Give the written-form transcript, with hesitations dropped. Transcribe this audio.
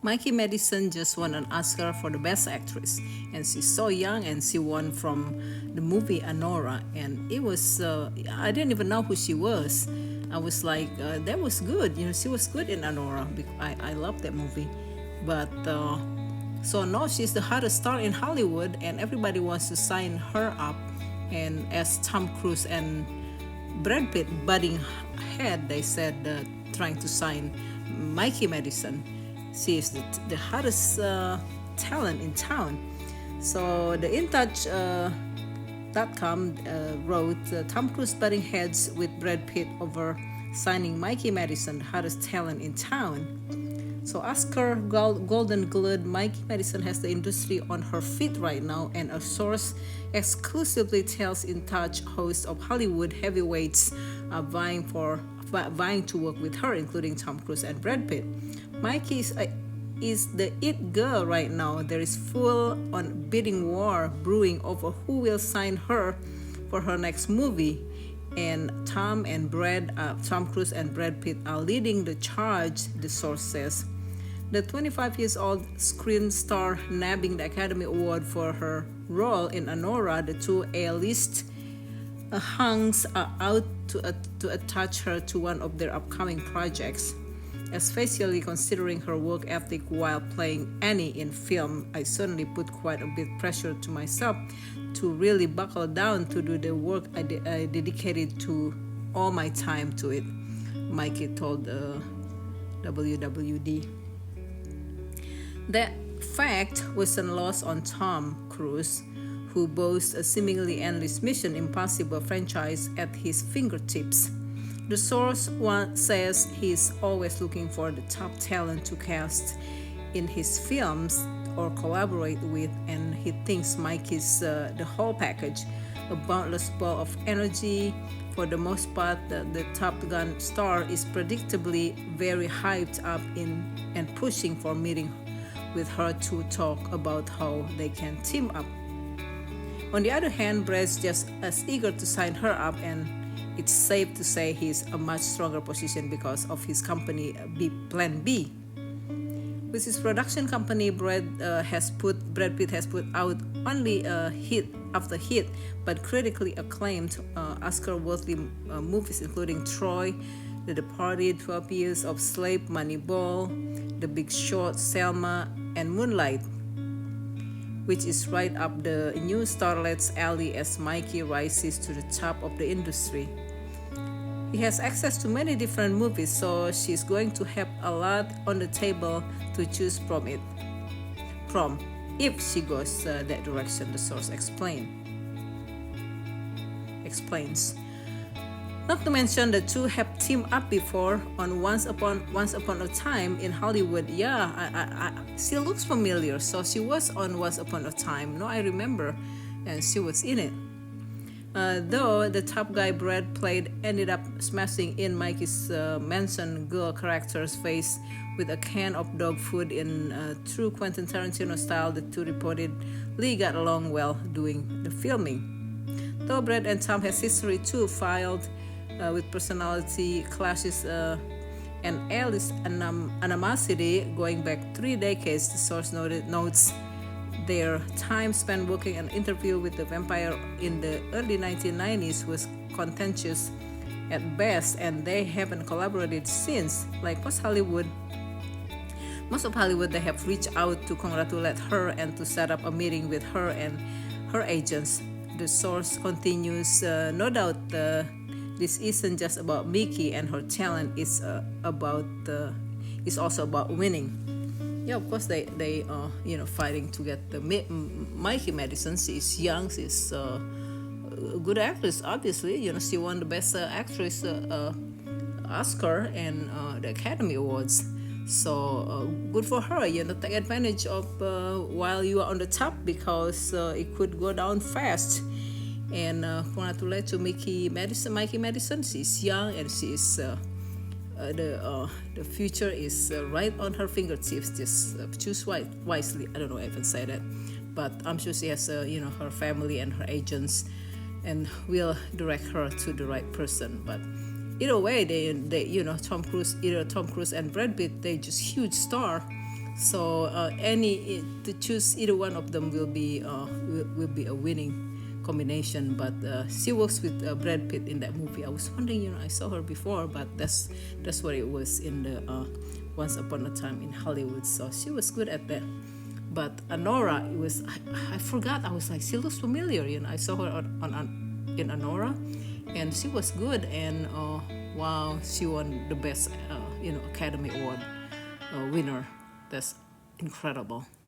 Mikey Madison just won an Oscar for the Best Actress, and she's so young, and she won from the movie Anora, and it was I didn't even know who she was. I was like, that was good, she was good in Anora. I love that movie, but so now she's the hottest star in Hollywood, and everybody wants to sign her up, and as Tom Cruise and Brad Pitt butting head, they said trying to sign Mikey Madison. She is the hottest talent in town. So the InTouch.com wrote Tom Cruise butting heads with Brad Pitt over signing Mikey Madison, the hottest talent in town. So Oscar Golden Globe, Mikey Madison has the industry on her feet right now, and a source exclusively tells In Touch hosts of Hollywood heavyweights are vying to work with her, including Tom Cruise and Brad Pitt. Mikey is the it girl right now. There is full-on bidding war brewing over who will sign her for her next movie. And Tom Cruise and Brad Pitt are leading the charge, the source says. The 25-year-old screen star nabbing the Academy Award for her role in Anora, the two A-list hunks are out to attach her to one of their upcoming projects. Especially considering her work ethic while playing Annie in film, I certainly put quite a bit pressure to myself to really buckle down to do the work I dedicated to all my time to it, Mikey told WWD. That fact wasn't lost on Tom Cruise, who boasts a seemingly endless Mission Impossible franchise at his fingertips. The source says he's always looking for the top talent to cast in his films or collaborate with, and he thinks Mike is the whole package, a boundless ball of energy. For the most part, the Top Gun star is predictably very hyped up and pushing for meeting with her to talk about how they can team up. On the other hand, Brad's just as eager to sign her up, and it's safe to say he's a much stronger position because of his company Plan B. With his production company, Brad Pitt has put out only hit after hit, but critically acclaimed Oscar-worthy movies including Troy, The Departed, 12 Years of Slave, Moneyball, The Big Short, Selma, and Moonlight, which is right up the new starlet's alley as Mikey rises to the top of the industry. He has access to many different movies, so she's going to have a lot on the table to choose from if she goes that direction, the source explains. Not to mention the two have teamed up before on Once Upon a Time in Hollywood. Yeah, she looks familiar. So she was on Once Upon a Time. No, I remember, and she was in it. Though the top guy Brad ended up smashing in Mikey's Manson girl character's face with a can of dog food in true Quentin Tarantino style, the two reportedly got along well doing the filming. Though Brad and Tom has history too, filed with personality clashes and Alice animosity going back 3 decades, the source notes their time spent working an interview with the vampire in the early 1990s was contentious at best, and they haven't collaborated since. Like most of Hollywood, they have reached out to congratulate her and to set up a meeting with her and her agents. The source continues, no doubt this isn't just about Mickey and her talent, it's also about winning. Yeah, of course they fighting to get the Mikey Madison. She's young, she's a good actress. Obviously, she won the Best Actress Oscar and the Academy Awards. So good for her. Take advantage of while you are on the top, because it could go down fast. And congratulate to Mikey Madison. She's young and she's. The future is right on her fingertips. Just choose wisely. I don't know if I can say that, but I'm sure she has her family and her agents, and will direct her to the right person. But either way, they Tom Cruise and Brad Pitt, they just huge star. So to choose either one of them will be a winning combination. But she works with Brad Pitt in that movie. I was wondering, I saw her before, but that's what it was in the Once Upon a Time in Hollywood. So she was good at that. But Anora, I forgot. I was like, she looks familiar. I saw her in Anora, and she was good. And wow, she won the best Academy Award winner. That's incredible.